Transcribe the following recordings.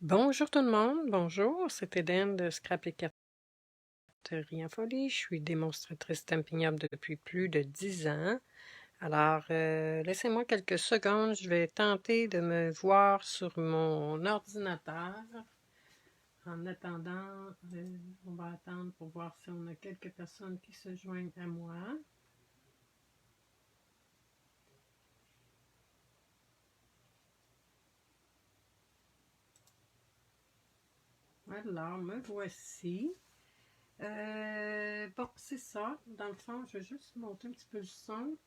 Bonjour tout le monde, bonjour, c'est Hélène de Scrap et Carterie en Folie. Je suis démonstratrice Stampin' Up depuis plus de 10 ans. Alors, laissez-moi quelques secondes, je vais tenter de me voir sur mon ordinateur. En attendant, on va attendre pour voir si on a quelques personnes qui se joignent à moi. Alors, me voici. Bon, c'est ça. Dans le fond, je vais juste monter un petit peu le son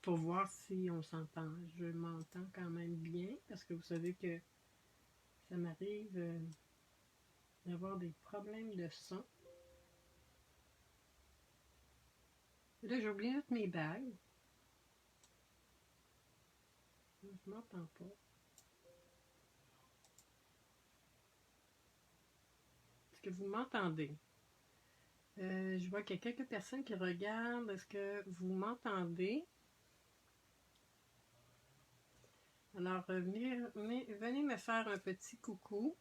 pour voir si on s'entend. Je m'entends quand même bien parce que vous savez que ça m'arrive d'avoir des problèmes de son. Là, j'ai oublié toutes mes bagues. Je m'entends pas. Est-ce que vous m'entendez? Je vois qu'il y a quelques personnes qui regardent. Est-ce que vous m'entendez? Alors, venez me faire un petit coucou.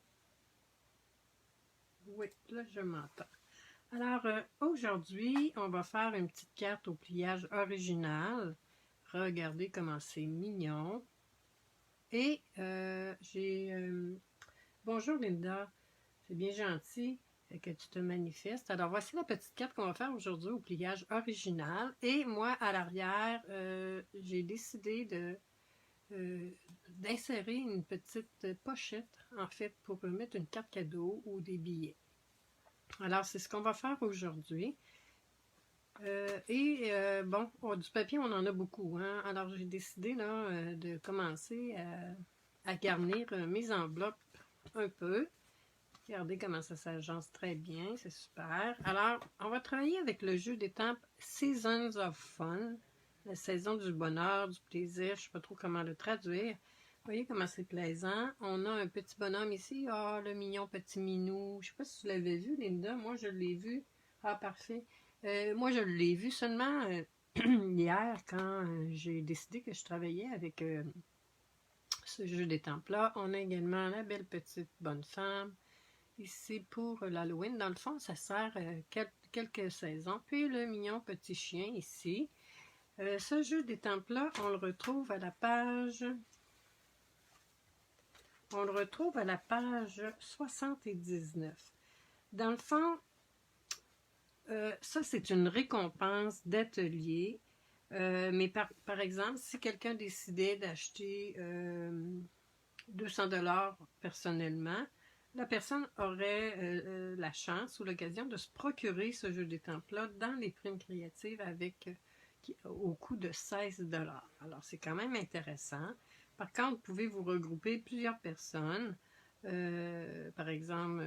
Oui, là, je m'entends. Alors, aujourd'hui, on va faire une petite carte au pliage original. Regardez comment c'est mignon. Et bonjour Linda, c'est bien gentil que tu te manifestes. Alors, voici la petite carte qu'on va faire aujourd'hui au pliage original. Et moi, à l'arrière, j'ai décidé d'insérer une petite pochette, en fait, pour mettre une carte cadeau ou des billets. Alors, c'est ce qu'on va faire aujourd'hui. Bon, du papier, on en a beaucoup. Hein? Alors, j'ai décidé là, de commencer à garnir mes enveloppes un peu. Regardez comment ça s'agence très bien, c'est super. Alors, on va travailler avec le jeu d'étampes Seasons of Fun, la saison du bonheur, du plaisir, je ne sais pas trop comment le traduire. Vous voyez comment c'est plaisant. On a un petit bonhomme ici, le mignon petit minou. Je ne sais pas si vous l'avez vu, Linda, moi je l'ai vu. Ah, parfait. Moi je l'ai vu seulement hier quand j'ai décidé que je travaillais avec ce jeu d'étampes-là. On a également la belle petite bonne femme. Ici pour l'Halloween, dans le fond, ça sert quelques saisons. Puis le mignon petit chien ici. Ce jeu d'étampes-là, on le retrouve à la page 79. Dans le fond, ça c'est une récompense d'atelier. Mais par exemple, si quelqu'un décidait d'acheter 200$ personnellement, la personne aurait la chance ou l'occasion de se procurer ce jeu d'étampes-là dans les primes créatives au coût de 16$. Alors, c'est quand même intéressant. Par contre, vous pouvez vous regrouper plusieurs personnes. Par exemple,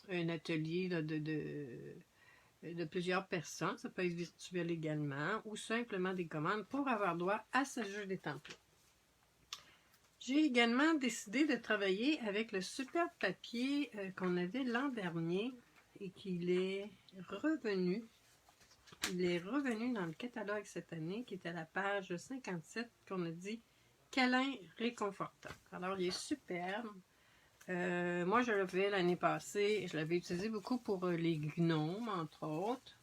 un atelier là, de plusieurs personnes. Ça peut être virtuel également ou simplement des commandes pour avoir droit à ce jeu d'étampes-là. J'ai également décidé de travailler avec le super papier qu'on avait l'an dernier et qu'il est revenu. Il est revenu dans le catalogue cette année, qui est à la page 57, qu'on a dit « Câlin réconfortant ». Alors, il est superbe. Moi, je l'avais l'année passée, je l'avais utilisé beaucoup pour les gnomes, entre autres.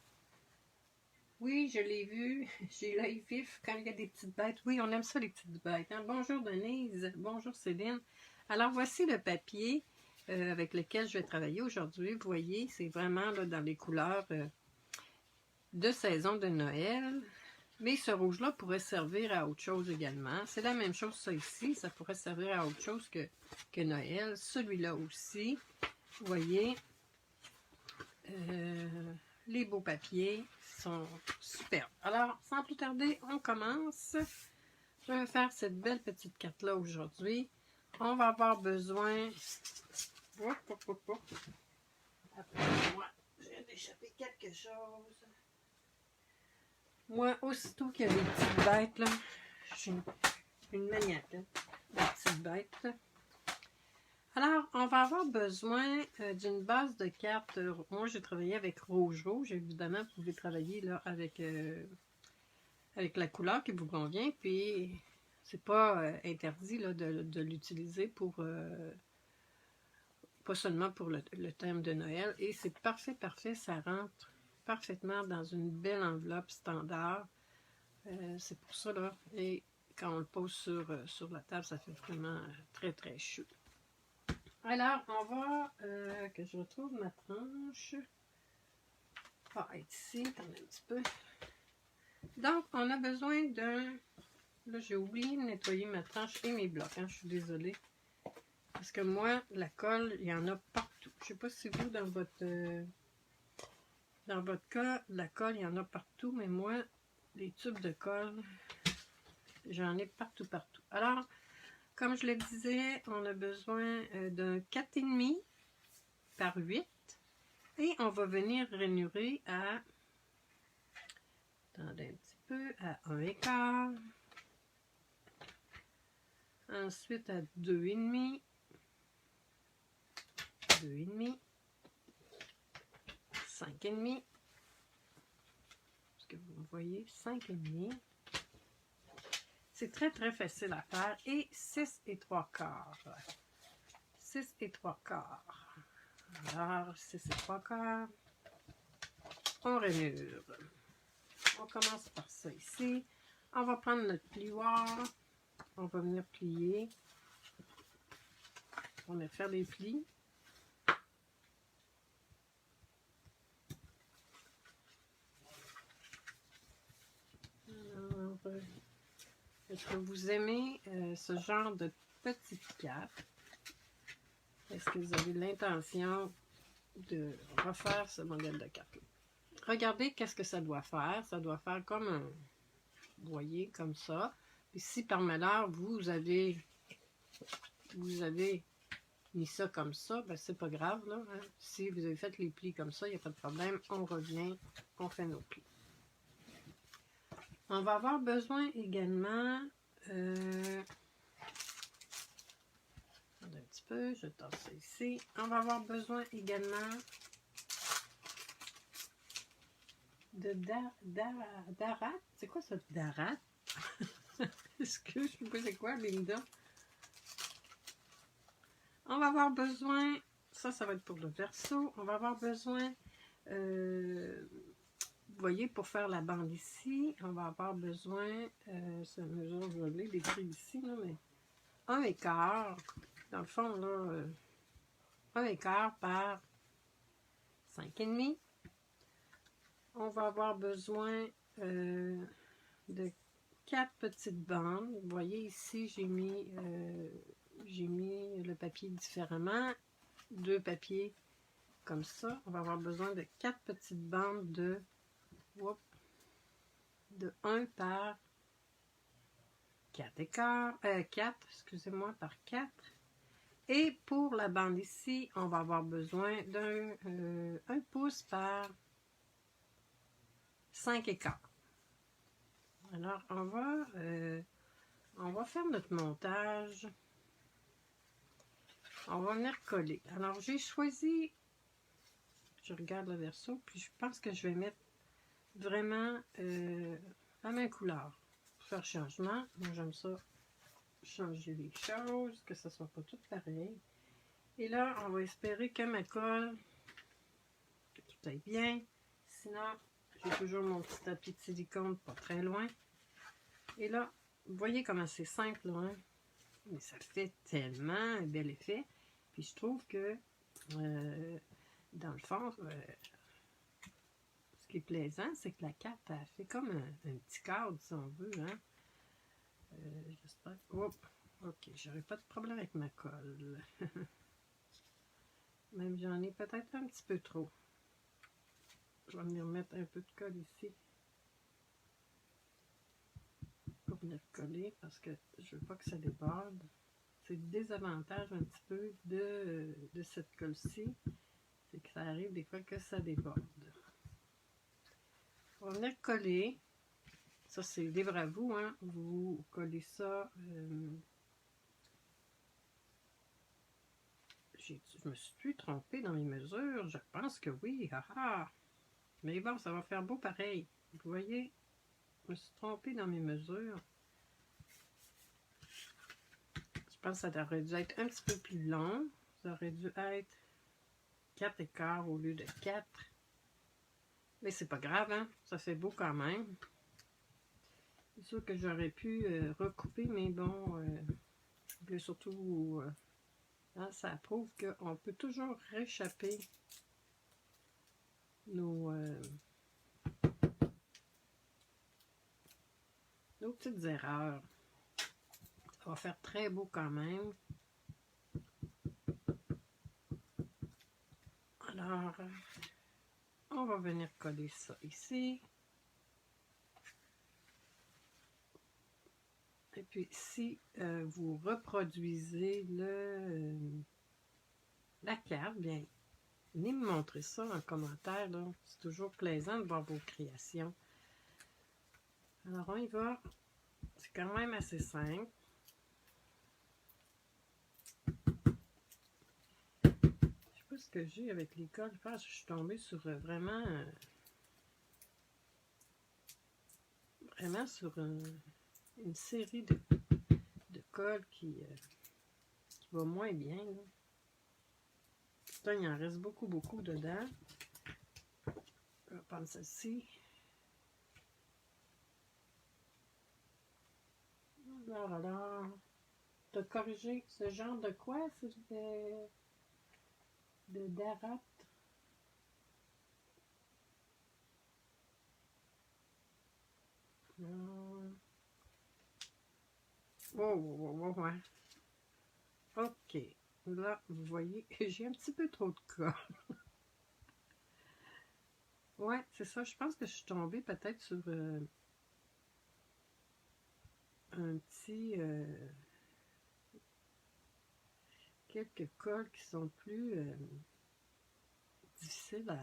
Oui, je l'ai vu. J'ai l'œil vif quand il y a des petites bêtes. Oui, on aime ça, les petites bêtes. Hein? Bonjour Denise. Bonjour Céline. Alors, voici le papier avec lequel je vais travailler aujourd'hui. Vous voyez, c'est vraiment là, dans les couleurs de saison de Noël. Mais ce rouge-là pourrait servir à autre chose également. C'est la même chose, ça ici. Ça pourrait servir à autre chose que Noël. Celui-là aussi. Vous voyez, les beaux papiers sont superbes. Alors, sans plus tarder, on commence. Je vais faire cette belle petite carte-là aujourd'hui. On va avoir besoin... Après moi, je viens d'échapper quelque chose. Moi, aussitôt qu'il y a des petites bêtes, là, je suis une maniaque, hein, des petites bêtes. Alors, on va avoir besoin d'une base de cartes. Moi, j'ai travaillé avec rouge. Évidemment, vous pouvez travailler là, avec la couleur qui vous convient. Puis, c'est pas interdit là, de l'utiliser pour pas seulement pour le thème de Noël. Et c'est parfait, parfait, ça rentre parfaitement dans une belle enveloppe standard. C'est pour ça, là, et quand on le pose sur la table, ça fait vraiment très, très chaud. Alors, on va, que je retrouve ma tranche. Ah, être ici, attendez un petit peu. Donc, on a besoin d'un... Là, j'ai oublié de nettoyer ma tranche et mes blocs, hein, je suis désolée. Parce que moi, la colle, il y en a partout. Je ne sais pas si vous, dans votre cas, la colle, il y en a partout, mais moi, les tubes de colle, j'en ai partout, partout. Alors, comme je le disais, on a besoin d'un 4,5 par 8. Et on va venir rainurer à... Attendez un petit peu, à 1,15. Ensuite à 2,5. 2,5. 5,5. Est-ce que vous me voyez? 5,5. C'est très, très facile à faire. Et 6,75. 6,75. Alors, 6,75. On rainure. On commence par ça ici. On va prendre notre plioir. On va venir plier. On va faire des plis. Alors, est-ce que vous aimez ce genre de petites cartes? Est-ce que vous avez l'intention de refaire ce modèle de carte-là? Regardez qu'est-ce que ça doit faire. Ça doit faire comme un... Vous voyez, comme ça. Puis si par malheur, vous avez mis ça comme ça, ben c'est pas grave, là. Hein? Si vous avez fait les plis comme ça, il n'y a pas de problème. On revient, on fait nos plis. On va avoir besoin également... Attendez un petit peu, je tasse ça ici. On va avoir besoin également de darat. C'est quoi ça, darat? Excuse, je sais pas c'est quoi, Linda. On va avoir besoin, ça va être pour le verso. On va avoir besoin, vous voyez, pour faire la bande ici, on va avoir besoin, ça mesure, je vais l'écrire ici, là, mais 1,15. Dans le fond, là, 1,15 par 5,5. On va avoir besoin de 4 petites bandes. Vous voyez ici, j'ai mis le papier différemment. 2 papiers comme ça. On va avoir besoin de 4 petites bandes de 1 par 4 excusez-moi, par 4. Et pour la bande ici, on va avoir besoin d'un 1 pouce par 5,15. Alors, on va faire notre montage. On va venir coller. Alors, j'ai choisi, je regarde le verso, puis je pense que je vais mettre vraiment la même couleur pour faire changement. Moi, j'aime ça, changer les choses, que ce soit pas tout pareil. Et là, on va espérer que ma colle, que tout aille bien. Sinon, j'ai toujours mon petit tapis de silicone pas très loin. Et là, vous voyez comment c'est simple, là, hein? Mais ça fait tellement un bel effet. Puis je trouve que, dans le fond, ce qui est plaisant, c'est que la carte, elle fait comme un petit cadre, si on veut, hein? J'espère. Oh, ok, j'aurai pas de problème avec ma colle. Même j'en ai peut-être un petit peu trop. Je vais venir mettre un peu de colle ici. Pour venir coller, parce que je veux pas que ça déborde. C'est le désavantage un petit peu de cette colle-ci. C'est que ça arrive des fois que ça déborde. On va venir coller. Ça, c'est libre à vous, hein. Vous collez ça. Je me suis trompée dans mes mesures. Je pense que oui. Haha. Mais bon, ça va faire beau pareil. Vous voyez, je me suis trompée dans mes mesures. Je pense que ça aurait dû être un petit peu plus long. Ça aurait dû être 4 au lieu de 4. Mais c'est pas grave, hein? Ça fait beau quand même. C'est sûr que j'aurais pu recouper, mais bon, je voulais surtout... hein, ça prouve qu'on peut toujours réchapper nos petites erreurs. Ça va faire très beau quand même. Alors, on va venir coller ça ici. Et puis, si vous reproduisez la carte, bien, venez me montrer ça en commentaire. C'est toujours plaisant de voir vos créations. Alors, on y va. C'est quand même assez simple. Je sais pas ce que j'ai avec les cols. Je suis tombée sur vraiment sur une série de colle qui va moins bien. Là. Putain, il en reste beaucoup dedans. Je vais prendre celle-ci. Alors, tu as corrigé ce genre de quoi? C'est de darat. Oh, ouais. Ok. Là, vous voyez, j'ai un petit peu trop de colle. Ouais, c'est ça. Je pense que je suis tombée peut-être sur un petit... quelques cols qui sont plus difficiles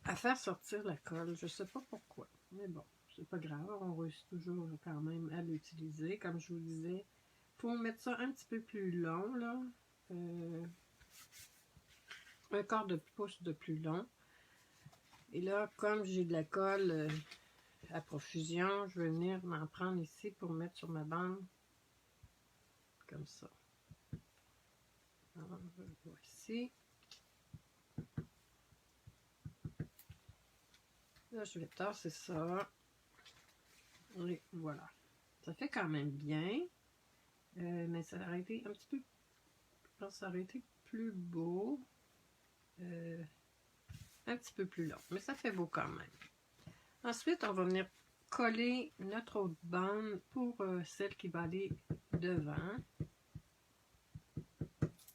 à faire sortir la colle. Je sais pas pourquoi. Mais bon, c'est pas grave. On réussit toujours quand même à l'utiliser. Comme je vous disais, faut mettre ça un petit peu plus long, là. Un quart de pouce de plus long. Et là, comme j'ai de la colle à profusion, je vais venir m'en prendre ici pour mettre sur ma bande. Comme ça. Alors, je vois ici. Là, je vais tasser ça. Et voilà. Ça fait quand même bien. Mais ça aurait été un petit peu... Je pense que ça aurait été plus beau. Un petit peu plus long. Mais ça fait beau quand même. Ensuite, on va venir coller notre autre bande pour celle qui va aller devant.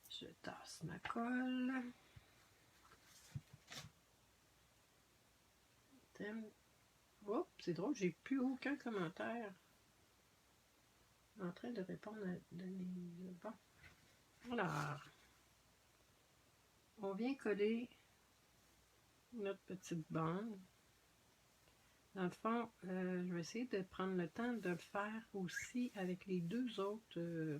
Je tasse ma colle. Oups, c'est drôle, j'ai plus aucun commentaire en train de répondre à Denise. Bon. Alors, on vient coller notre petite bande. Dans le fond, je vais essayer de prendre le temps de le faire aussi avec les deux autres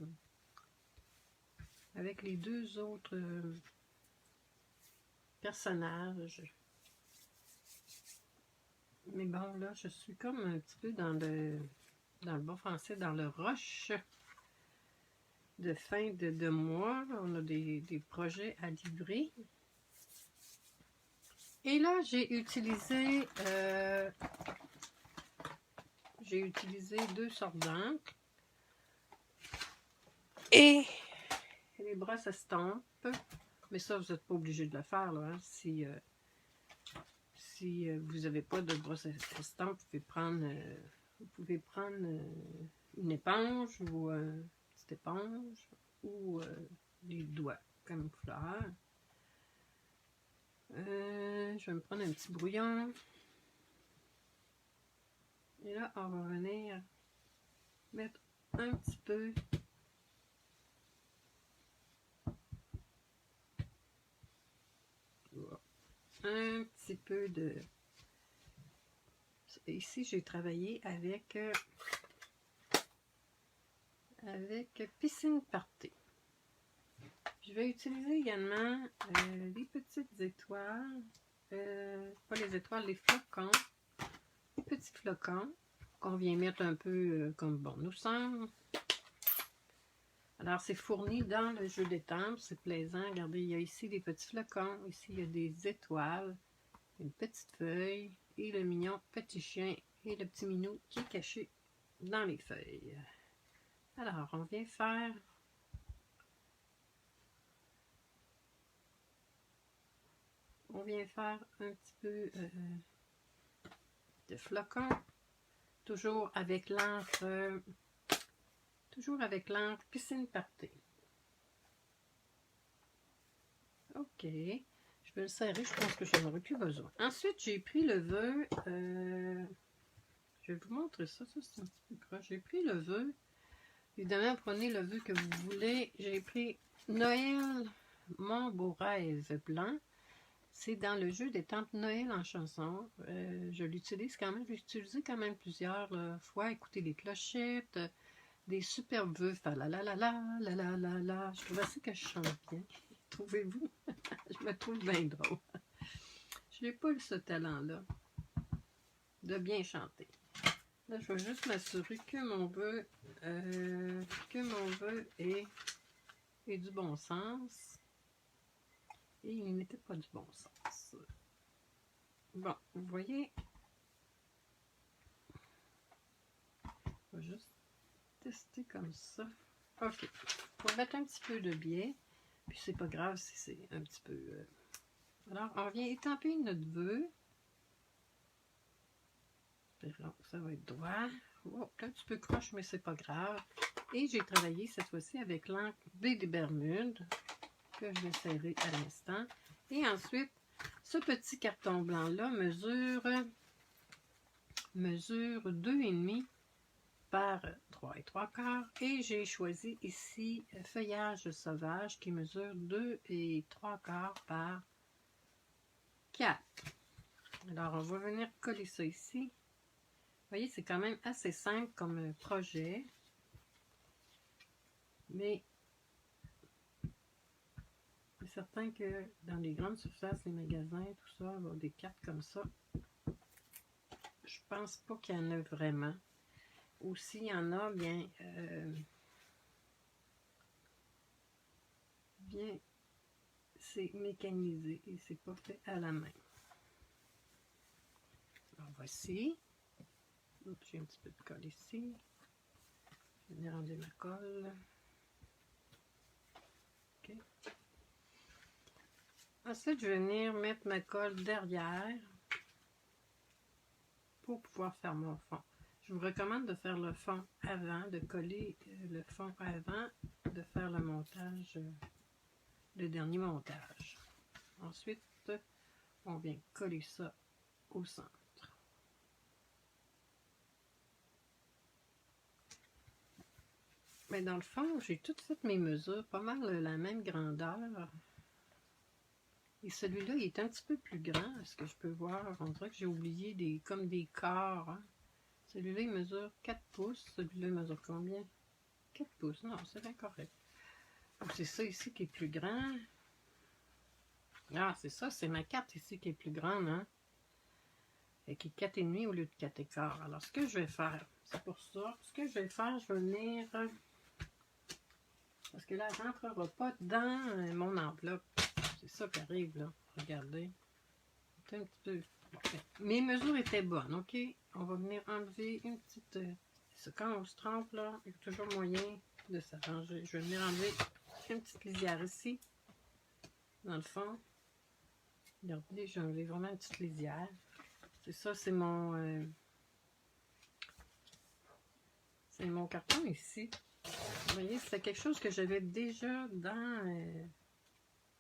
personnages. Mais bon, là, je suis comme un petit peu dans le bon français, dans le rush de fin de mois. On a des projets à livrer. Et là, j'ai utilisé 2 sortes d'encre et les brosses estampe. Mais ça, vous n'êtes pas obligé de le faire là, hein. Si vous n'avez pas de brosse estampe, vous pouvez prendre une éponge ou une petite éponge ou des doigts comme fleur. Je vais me prendre un petit brouillon. Et là, on va venir mettre un petit peu de... Ici, j'ai travaillé avec Piscine Party. Je vais utiliser également les petites étoiles, pas les étoiles, les flocons, les petits flocons qu'on vient mettre un peu comme bon nous semble. Alors, c'est fourni dans le jeu d'étampes, c'est plaisant. Regardez, il y a ici des petits flocons, ici il y a des étoiles, une petite feuille, et le mignon petit chien, et le petit minou qui est caché dans les feuilles. Alors, on vient faire un petit peu de flocons, toujours avec l'encre piscine party. Ok, je vais le serrer, je pense que je n'en aurai plus besoin. Ensuite, j'ai pris le vœu, je vais vous montrer ça, c'est un petit peu croche. J'ai pris le vœu, évidemment, prenez le vœu que vous voulez. J'ai pris Noël, mon beau rêve blanc. C'est dans le jeu d'étampes Noël en chanson. Je l'utilise quand même, j'ai utilisé quand même plusieurs fois. Écoutez les clochettes, des superbes vœux, faire la la la la la la la la. Je trouve assez que je chante bien. Trouvez-vous? Je me trouve bien drôle. Je n'ai pas eu ce talent-là de bien chanter. Là, je vais juste m'assurer que mon vœu est du bon sens. Et il n'était pas du bon sens. Bon, vous voyez, je vais juste tester comme ça. Ok, on va mettre un petit peu de biais, puis c'est pas grave si c'est un petit peu... Alors, on vient étamper notre vœu. Ça va être droit. Oh, un petit peu croche, mais c'est pas grave. Et j'ai travaillé cette fois-ci avec l'encre des Bermudes, que je vais serrer à l'instant. Et ensuite, ce petit carton blanc-là mesure 2,5 par 3 3/4. Et j'ai choisi ici feuillage sauvage qui mesure 2 3/4 par 4. Alors, on va venir coller ça ici. Vous voyez, c'est quand même assez simple comme projet. Mais c'est certain que dans les grandes surfaces, les magasins, tout ça, avoir des cartes comme ça, je pense pas qu'il y en a vraiment. Ou s'il y en a, bien c'est mécanisé et c'est pas fait à la main. Alors voici. J'ai un petit peu de colle ici. Je vais venir enlever ma colle. Ok. Ensuite, je vais venir mettre ma colle derrière pour pouvoir faire mon fond. Je vous recommande de faire le fond avant, de coller le fond avant, de faire le montage, le dernier montage. Ensuite, on vient coller ça au centre. Mais dans le fond, j'ai toutes fait mes mesures, pas mal la même grandeur. Et celui-là, il est un petit peu plus grand, est-ce que je peux voir? On dirait que j'ai oublié comme des corps. Hein? Celui-là, il mesure 4 pouces. Celui-là, il mesure combien? 4 pouces. Non, c'est bien correct. C'est ça ici qui est plus grand. Ah, c'est ça, c'est ma carte ici qui est plus grande, hein? Et qui est 4,5 au lieu de 4,4. Alors, ce que je vais faire, c'est pour ça. Ce que je vais faire, je vais venir... Parce que là, elle ne rentrera pas dans mon enveloppe. C'est ça qui arrive, là. Regardez. C'est un petit peu... Okay. Mes mesures étaient bonnes, OK? On va venir enlever une petite... C'est ça, quand on se trompe, là, il y a toujours moyen de s'arranger. Je vais venir enlever une petite lisière ici, dans le fond. Regardez, j'ai enlevé vraiment une petite lisière. C'est ça, c'est mon carton ici. Vous voyez, c'est quelque chose que j'avais déjà dans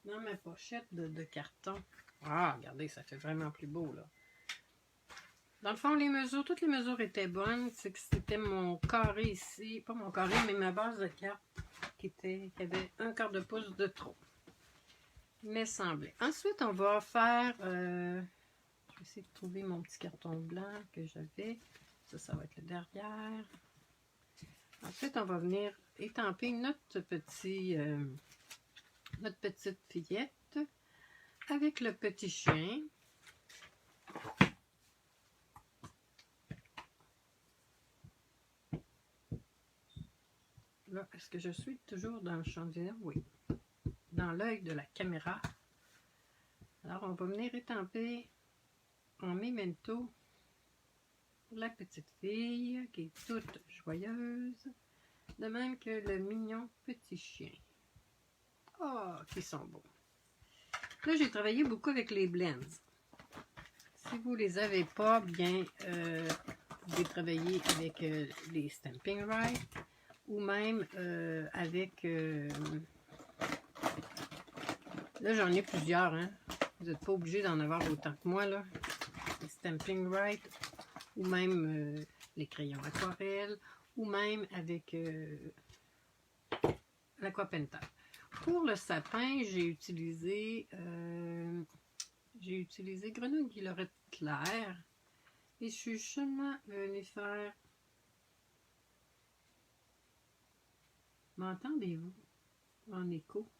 ma pochette de carton. Ah, regardez, ça fait vraiment plus beau, là. Dans le fond, toutes les mesures étaient bonnes. C'est que c'était mon carré ici, pas mon carré, mais ma base de carte qui avait 1/4 de pouce de trop. Mais semblait. Ensuite, on va faire... je vais essayer de trouver mon petit carton blanc que j'avais. Ça va être le derrière. Ensuite, on va venir étamper notre petite fillette avec le petit chien. Là, est-ce que je suis toujours dans le champ de vision? Oui. Dans l'œil de la caméra. Alors, on va venir étamper en memento la petite fille qui est toute joyeuse, de même que le mignon petit chien. Oh, qui sont beaux. Là, j'ai travaillé beaucoup avec les blends. Si vous les avez pas, bien, vous pouvez travailler avec les Stampin' Right ou même avec... là, j'en ai plusieurs, hein. Vous n'êtes pas obligé d'en avoir autant que moi, là. Les Stampin' Right ou même les crayons aquarelle ou même avec l'Aqua-Pentel. Pour le sapin, j'ai utilisé Grenouille Guillerette claire et je suis seulement venue faire... M'entendez-vous en écho?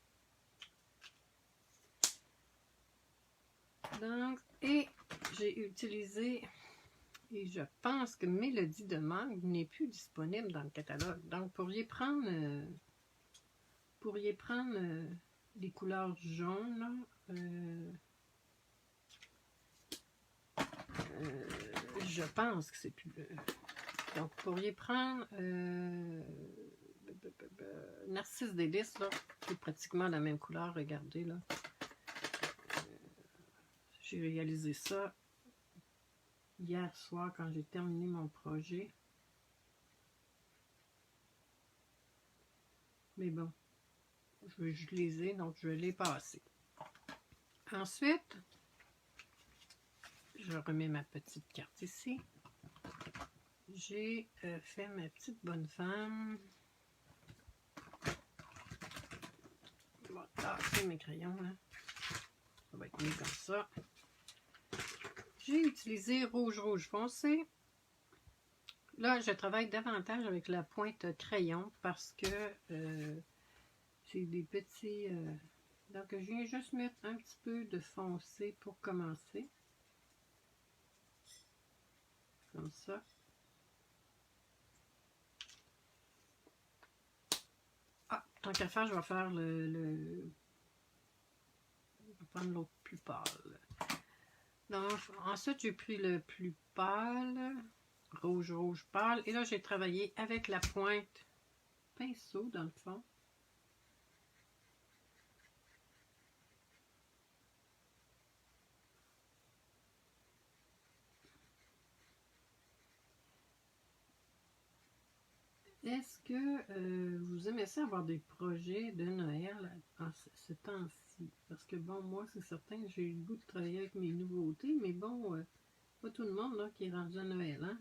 Donc, et j'ai utilisé, et je pense que Mélodie de Mangue n'est plus disponible dans le catalogue. Donc, pourriez prendre les couleurs jaunes, je pense que c'est plus... donc, vous pourriez prendre Narcisse Délice, là, qui est pratiquement la même couleur, regardez, là. J'ai réalisé ça hier soir quand j'ai terminé mon projet. Mais bon, je les ai, donc je vais les passer. Ensuite, je remets ma petite carte ici. J'ai fait ma petite bonne femme. Je vais tasser mes crayons, là. Ça va être mieux comme ça. J'ai utilisé rouge foncé. Là, je travaille davantage avec la pointe crayon parce que c'est des petits... donc, je viens juste mettre un petit peu de foncé pour commencer. Comme ça. Ah, tant qu'à faire, je vais faire je vais prendre l'autre plus pâle. Donc, ensuite, j'ai pris le plus pâle, rouge pâle. Et là, j'ai travaillé avec la pointe pinceau, dans le fond. Est-ce que vous aimez ça avoir des projets de Noël en ce temps-ci? Parce que bon, moi, c'est certain que j'ai eu le goût de travailler avec mes nouveautés, mais bon, pas tout le monde là, qui est rendu à Noël, hein?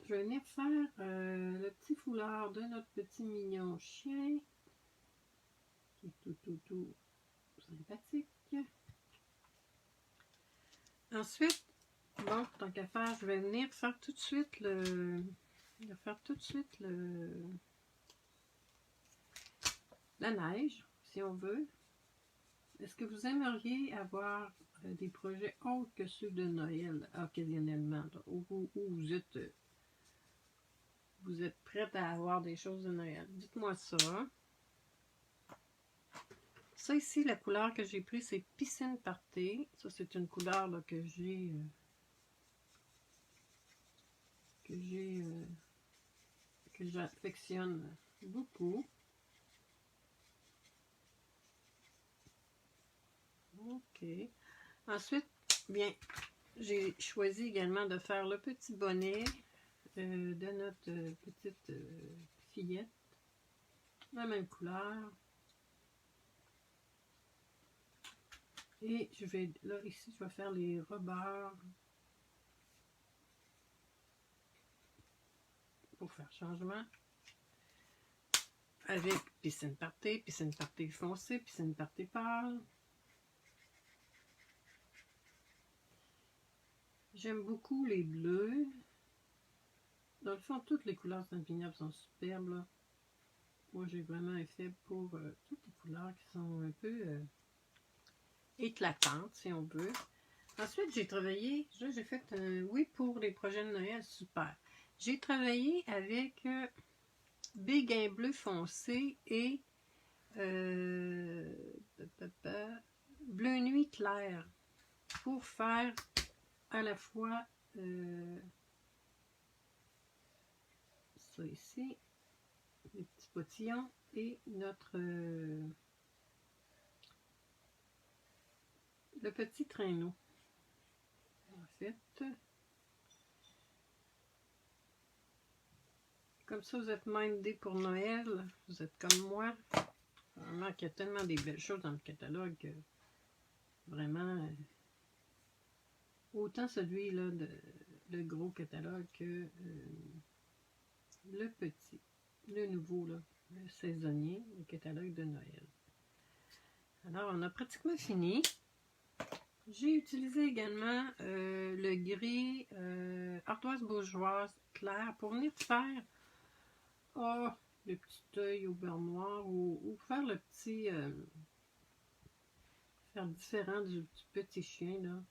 Je vais venir faire le petit foulard de notre petit mignon chien, qui est tout sympathique. Ensuite, bon, tant qu'à faire, je vais venir faire tout de suite la neige, si on veut. Est-ce que vous aimeriez avoir des projets autres que ceux de Noël, occasionnellement, là, où vous êtes prête à avoir des choses de Noël? Dites-moi ça. Ça ici, la couleur que j'ai prise, c'est Piscine Party. Ça, c'est une couleur là, que j'affectionne beaucoup. Ok. Ensuite, bien, j'ai choisi également de faire le petit bonnet de notre petite fillette. La même couleur. Et je vais, là, ici, je vais faire les rebords pour faire changement. Avec Piscine Party foncé, Piscine Party pâle. J'aime beaucoup les bleus. Dans le fond, toutes les couleurs Stampin' Up sont superbes, là. Moi, j'ai vraiment un faible pour toutes les couleurs qui sont un peu éclatantes, si on veut. Ensuite, j'ai travaillé, là, j'ai fait un oui pour les projets de Noël, super. J'ai travaillé avec béguin bleu foncé et bleu nuit clair pour faire à la fois ça ici, les petits potillons et notre le petit traîneau. En fait, comme ça vous êtes mindé pour Noël, vous êtes comme moi. Vraiment qu'il y a tellement des belles choses dans le catalogue que vraiment autant celui-là le gros catalogue que le petit, le nouveau là, le saisonnier, le catalogue de Noël. Alors on a pratiquement fini. J'ai utilisé également le gris ardoise bourgeoise clair pour venir faire le petit œil au beurre noir ou faire le petit faire différent du petit chien là.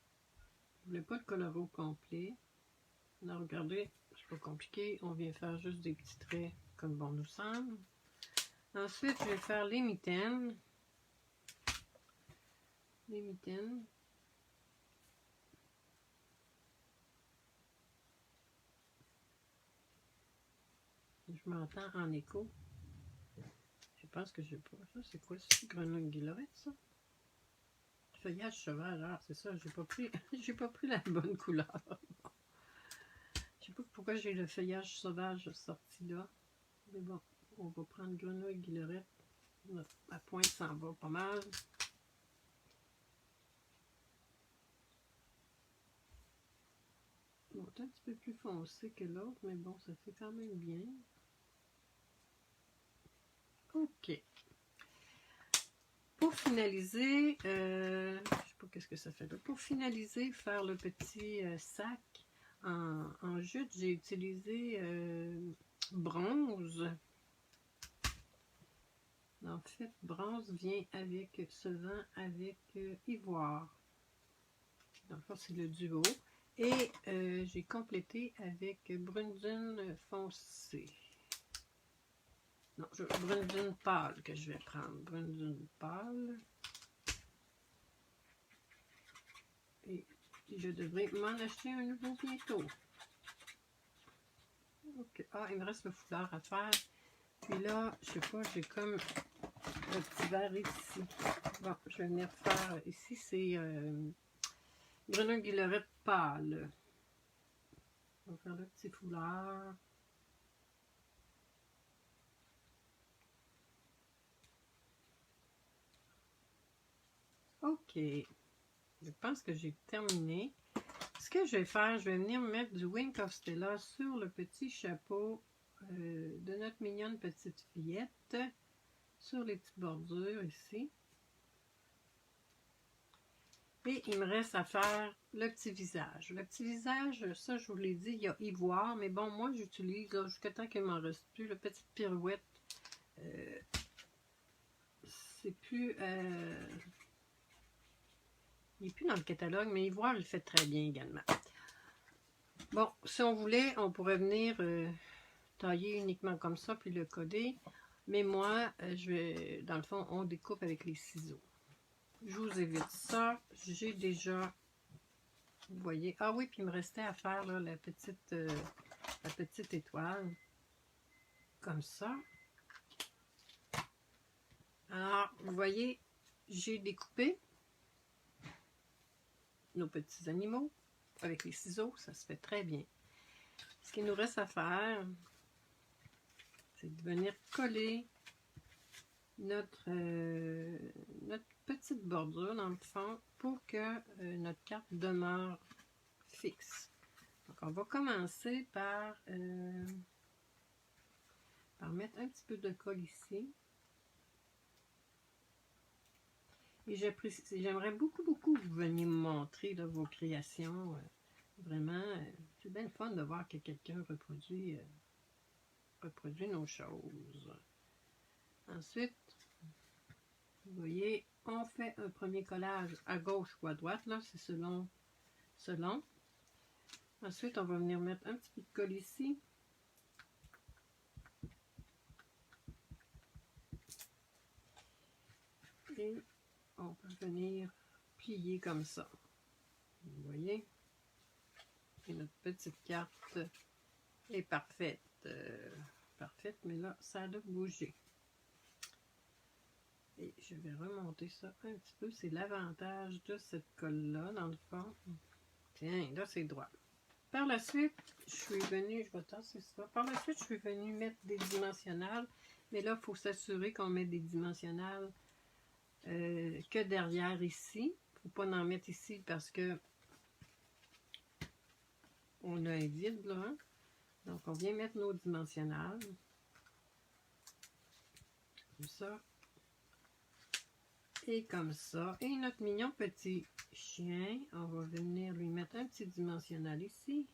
Je voulais pas le colorer au complet. Là, regardez, c'est pas compliqué. On vient faire juste des petits traits comme bon nous semble. Ensuite, je vais faire les mitaines. Les mitaines. Je m'entends en écho. Je pense que j'ai pas. Ça, c'est quoi? C'est grenouille guillerette, ça? Feuillage sauvage. Ah, c'est ça, j'ai pas pris. J'ai pas pris la bonne couleur. Je sais pas pourquoi j'ai le feuillage sauvage sorti là. Mais bon, on va prendre grenouille guillerette. La pointe s'en va pas mal. Bon, c'est un petit peu plus foncé que l'autre, mais bon, ça fait quand même bien. Ok. Pour finaliser, je sais pas qu'est-ce que ça fait là. Pour finaliser, faire le petit sac en jute, j'ai utilisé bronze. En fait, bronze vient avec, souvent avec ivoire. Donc, c'est le duo. Et j'ai complété avec brune foncée. Non, brune pâle que je vais prendre. Brune pâle. Et je devrais m'en acheter un nouveau bientôt. Okay. Ah, il me reste le foulard à faire. Puis là, je sais pas, j'ai comme un petit verre ici. Bon, je vais venir faire. Ici, c'est grenouille guillerette pâle. On va faire le petit foulard. Ok. Je pense que j'ai terminé. Ce que je vais faire, je vais venir mettre du Wink of Stella sur le petit chapeau de notre mignonne petite fillette. Sur les petites bordures ici. Et il me reste à faire le petit visage. Le petit visage, ça je vous l'ai dit, il y a ivoire, mais bon, moi j'utilise, jusqu'à temps qu'il m'en reste plus, le petite pirouette. C'est plus... il n'est plus dans le catalogue, mais ivoire, il fait très bien également. Bon, si on voulait, on pourrait venir tailler uniquement comme ça, puis le coder. Mais moi, je vais, dans le fond, on découpe avec les ciseaux. Je vous évite ça. J'ai déjà, vous voyez, ah oui, puis il me restait à faire là, la petite étoile. Comme ça. Alors, vous voyez, j'ai découpé nos petits animaux avec les ciseaux. Ça se fait très bien. Ce qu'il nous reste à faire, c'est de venir coller notre petite bordure dans le fond pour que notre carte demeure fixe. Donc on va commencer par mettre un petit peu de colle ici. Et j'aimerais beaucoup que vous veniez me montrer là, vos créations. Vraiment, c'est bien le fun de voir que quelqu'un reproduit nos choses. Ensuite, vous voyez, on fait un premier collage à gauche ou à droite, là, c'est selon selon. Ensuite, on va venir mettre un petit peu de colle ici. Et on peut venir plier comme ça. Vous voyez? Et notre petite carte est parfaite. Parfaite, mais là, ça a bougé. Et je vais remonter ça un petit peu. C'est l'avantage de cette colle-là, dans le fond. Tiens, là, c'est droit. Par la suite, je suis venue, je vais tasser ça. Par la suite, je suis venue mettre des dimensionnels. Mais là, il faut s'assurer qu'on met des dimensionnels que derrière ici. Il ne faut pas en mettre ici parce que on a un vide là. Hein? Donc, on vient mettre nos dimensionnels. Comme ça. Et comme ça. Et notre mignon petit chien, on va venir lui mettre un petit dimensionnel ici.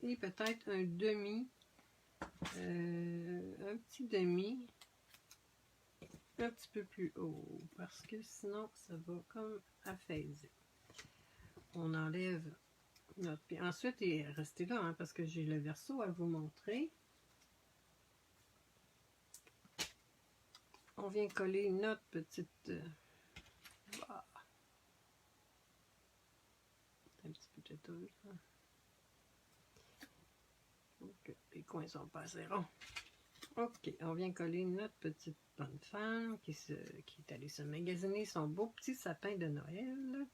Et peut-être un demi. Un petit demi. Un petit peu plus haut. Parce que sinon, ça va comme affaiser. On enlève notre... Puis ensuite, il est resté là, hein, parce que j'ai le verso à vous montrer. On vient coller notre petite... un petit peu têteuse. Hein. Donc, les coins sont pas assez ronds. Ok, on vient coller notre petite bonne femme qui est allée se magasiner son beau petit sapin de Noël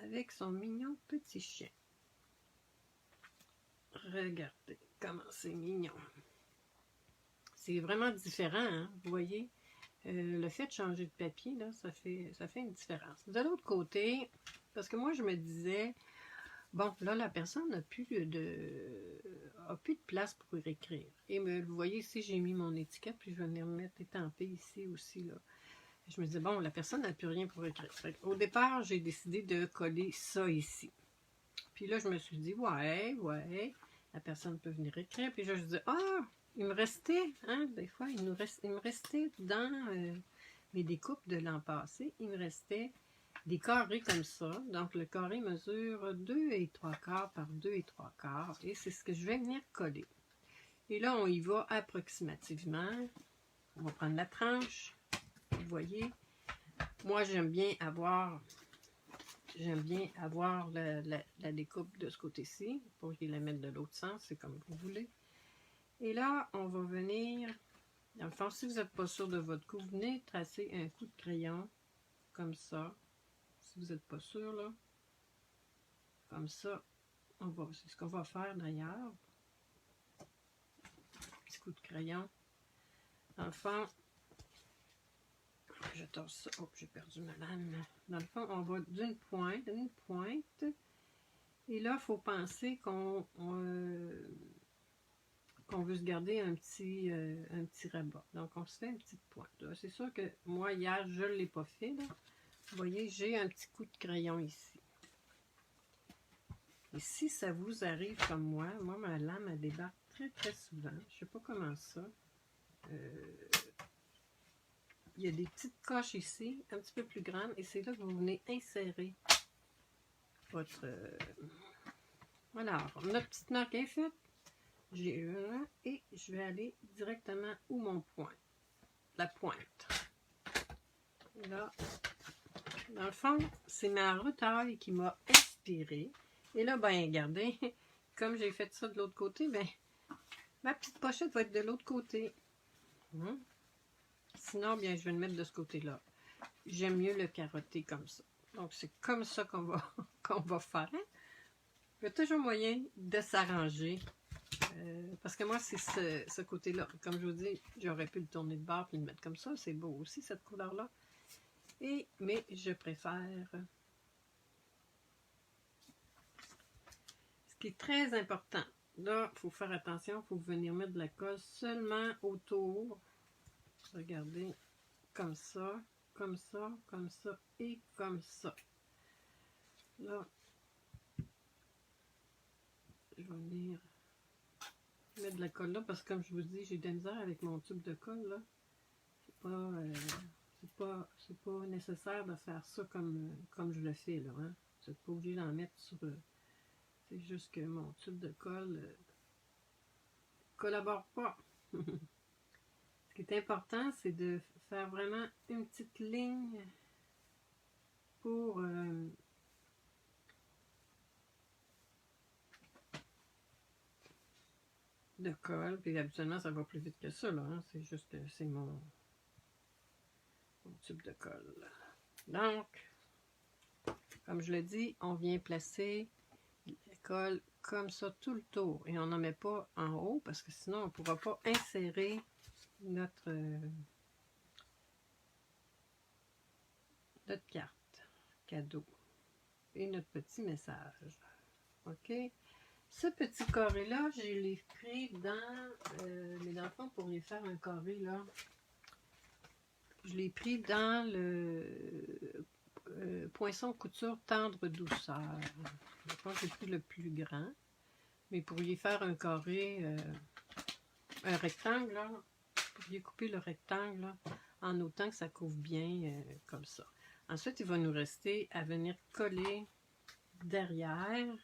avec son mignon petit chien. Regardez comment c'est mignon. C'est vraiment différent, hein? Vous voyez? Le fait de changer de papier, là, ça fait une différence. De l'autre côté, parce que moi, je me disais, bon, là, la personne n'a plus de place pour écrire. Et vous voyez ici, j'ai mis mon étiquette, puis je vais venir mettre étampé ici aussi, là. Je me disais, bon, la personne n'a plus rien pour écrire. Au départ, j'ai décidé de coller ça ici. Puis là, je me suis dit, ouais, la personne peut venir écrire. Puis là, je dis, il me restait, hein, des fois, il me restait dans mes découpes de l'an passé, il me restait des carrés comme ça. Donc, le carré mesure 2 et 3/4 par 2 et 3/4. Et c'est ce que je vais venir coller. Et là, on y va approximativement. On va prendre la tranche. Vous voyez, moi, j'aime bien avoir la découpe de ce côté-ci. Pour qu'il la mette de l'autre sens, c'est comme vous voulez. Et là, on va venir, dans le fond, si vous n'êtes pas sûr de votre coup, venez tracer un coup de crayon, comme ça. Si vous n'êtes pas sûr, là, comme ça, c'est ce qu'on va faire d'ailleurs. Petit coup de crayon. Dans le fond, je torse ça. Oh, j'ai perdu ma lame. Dans le fond, on va d'une pointe, Et là, il faut penser qu'on veut se garder un petit rabat. Donc, on se fait une petite pointe. C'est sûr que moi, hier, je ne l'ai pas fait. Là. Vous voyez, j'ai un petit coup de crayon ici. Et si ça vous arrive comme moi, ma lame, elle débarque très, très souvent. Je ne sais pas comment ça. Il y a des petites coches ici, un petit peu plus grandes, et c'est là que vous venez insérer votre... Voilà, notre petite marque est faite. J'ai une et je vais aller directement où mon point. La pointe. Là, dans le fond, c'est ma retaille qui m'a inspiré. Et là, ben, regardez, comme j'ai fait ça de l'autre côté, ben, ma petite pochette va être de l'autre côté. Sinon, bien, je vais le mettre de ce côté-là. J'aime mieux le carotter comme ça. Donc, c'est comme ça qu'on va, qu'on va faire. Hein? Il y a toujours moyen de s'arranger. Parce que moi, c'est ce côté-là. Comme je vous dis, j'aurais pu le tourner de bord et le mettre comme ça. C'est beau aussi, cette couleur-là. Mais je préfère... Ce qui est très important, là, il faut faire attention, il faut venir mettre de la colle seulement autour. Regardez, comme ça, comme ça, comme ça et comme ça. Là, je vais venir mettre de la colle là parce que comme je vous dis, j'ai de la misère avec mon tube de colle là. C'est pas nécessaire de faire ça comme je le fais là. Hein. Vous n'êtes pas obligé d'en mettre sur... c'est juste que mon tube de colle collabore pas. Ce qui est important, c'est de faire vraiment une petite ligne pour de colle. Puis habituellement, ça va plus vite que ça, là. Hein? C'est juste que c'est mon tube de colle. Donc, comme je l'ai dit, on vient placer la colle comme ça tout le tour. Et on n'en met pas en haut parce que sinon, on ne pourra pas insérer notre carte cadeau et notre petit message. OK? Ce petit carré-là, je l'ai pris dans... les enfants, pour les faire un carré, là, je l'ai pris dans le poinçon couture tendre douceur. Je pense que j'ai pris le plus grand. Mais pour y faire un carré, un rectangle, là, vous pourriez couper le rectangle là, en autant que ça couvre bien comme ça. Ensuite, il va nous rester à venir coller derrière.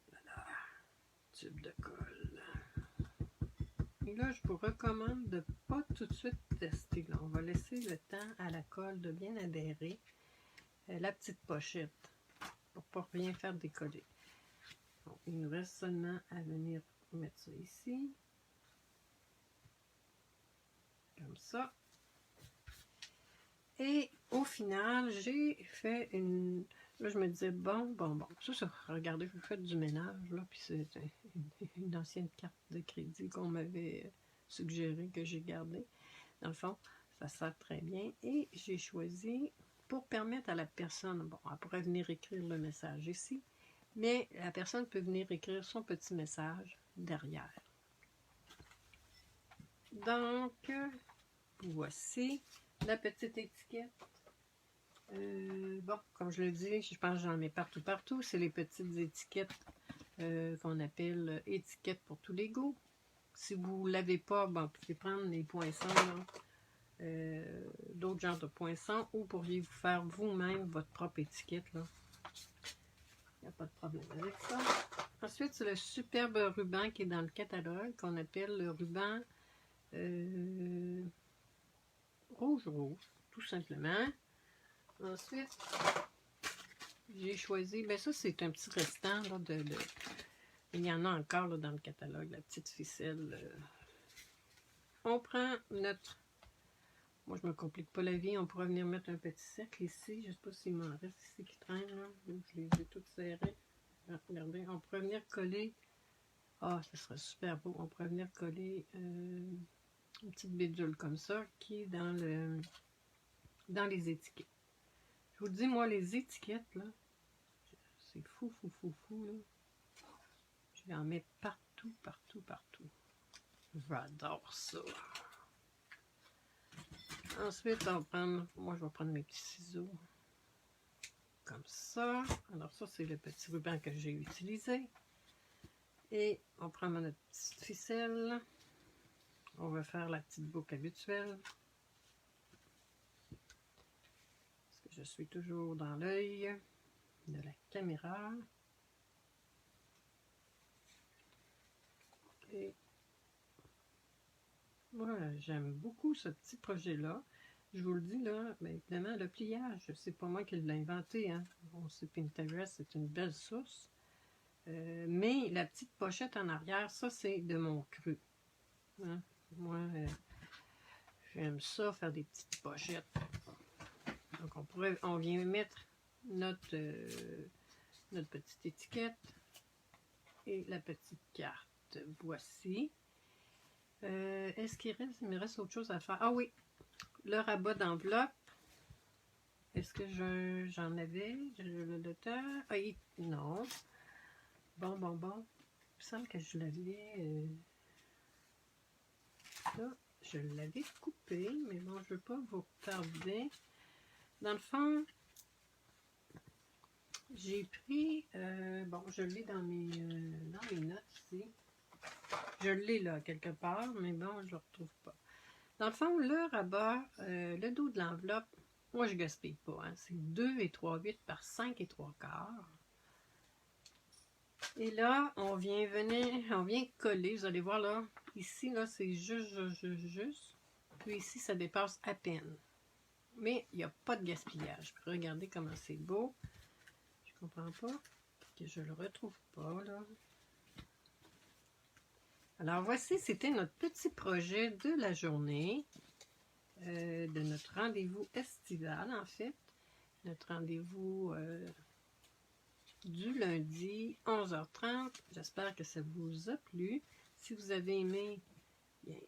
Voilà, tube de colle. Et là, je vous recommande de ne pas tout de suite tester. Là. On va laisser le temps à la colle de bien adhérer. La petite pochette pour ne pas rien faire décoller. Donc, il nous reste seulement à venir mettre ça ici. Comme ça. Et au final, j'ai fait une... Là, je me disais, bon. Ça, regardez, vous faites du ménage, là, puis c'est une ancienne carte de crédit qu'on m'avait suggéré que j'ai gardée. Dans le fond, ça sert très bien. Et j'ai choisi, pour permettre à la personne, bon, elle pourrait venir écrire le message ici, mais la personne peut venir écrire son petit message derrière. Donc, voici la petite étiquette. Bon, comme je le dis, je pense que j'en mets partout. C'est les petites étiquettes qu'on appelle étiquettes pour tous les goûts. Si vous ne l'avez pas, bon, vous pouvez prendre les poinçons, d'autres genres de poinçons, ou pourriez vous faire vous-même votre propre étiquette. Là. Il n'y a pas de problème avec ça. Ensuite, c'est le superbe ruban qui est dans le catalogue, qu'on appelle le ruban rouge, tout simplement. Ensuite, j'ai choisi, ben ça c'est un petit restant là, il y en a encore là, dans le catalogue, la petite ficelle. On prend notre, moi je me complique pas la vie, on pourrait venir mettre un petit cercle ici, je sais pas s'il m'en reste ici qui traîne, là. Je les ai toutes serrées. Regardez, on pourrait venir coller, ça serait super beau, on pourrait venir coller une petite bidule comme ça qui est dans les étiquettes. Je vous dis, moi, les étiquettes, là, c'est fou, là. Je vais en mettre partout. J'adore ça. Ensuite, on va prendre, moi, je vais prendre mes petits ciseaux. Comme ça. Alors, ça, c'est le petit ruban que j'ai utilisé. Et on prend notre petite ficelle. On va faire la petite boucle habituelle. Je suis toujours dans l'œil de la caméra. Et voilà, j'aime beaucoup ce petit projet-là. Je vous le dis là, mais évidemment, le pliage, c'est pas moi qui l'ai inventé. Hein. On sait Pinterest, c'est une belle source. Mais la petite pochette en arrière, ça, c'est de mon cru. Hein. Moi, j'aime ça, faire des petites pochettes. Donc, on vient mettre notre petite étiquette et la petite carte. Voici. Est-ce qu'il me reste autre chose à faire? Ah oui, le rabat d'enveloppe. Est-ce que j'en avais? Le temps? Non. Bon. Il me semble que je l'avais... là, je l'avais coupé, mais bon, je ne veux pas vous tarder. Dans le fond, j'ai pris, je l'ai dans mes notes ici. Je l'ai là quelque part, mais bon, je ne le retrouve pas. Dans le fond, le rabat, le dos de l'enveloppe, moi je gaspille pas, hein, c'est 2 et 3/8 par 5 et 3/4. Et là, on vient coller, vous allez voir là, ici là c'est juste, puis ici ça dépasse à peine. Mais il n'y a pas de gaspillage. Regardez comment c'est beau. Je comprends pas que je le retrouve pas là. Alors voici, c'était notre petit projet de la journée, de notre rendez-vous estival en fait. Notre rendez-vous du lundi 11h30. J'espère que ça vous a plu. Si vous avez aimé, bien,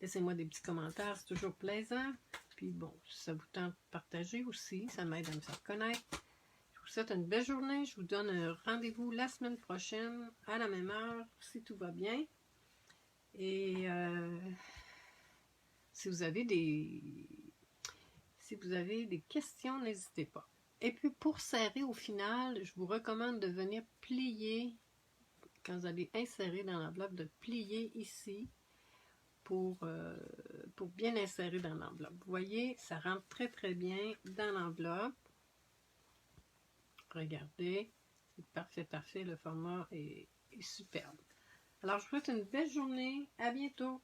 laissez-moi des petits commentaires, c'est toujours plaisant. Puis bon, si ça vous tente de partager aussi, ça m'aide à me faire connaître. Je vous souhaite une belle journée. Je vous donne un rendez-vous la semaine prochaine à la même heure, si tout va bien. Et si vous avez des questions, n'hésitez pas. Et puis pour serrer au final, je vous recommande de venir plier, quand vous allez insérer dans l'enveloppe, de plier ici pour bien insérer dans l'enveloppe. Vous voyez, ça rentre très très bien dans l'enveloppe. Regardez, c'est parfait, parfait, le format est superbe. Alors je vous souhaite une belle journée, à bientôt!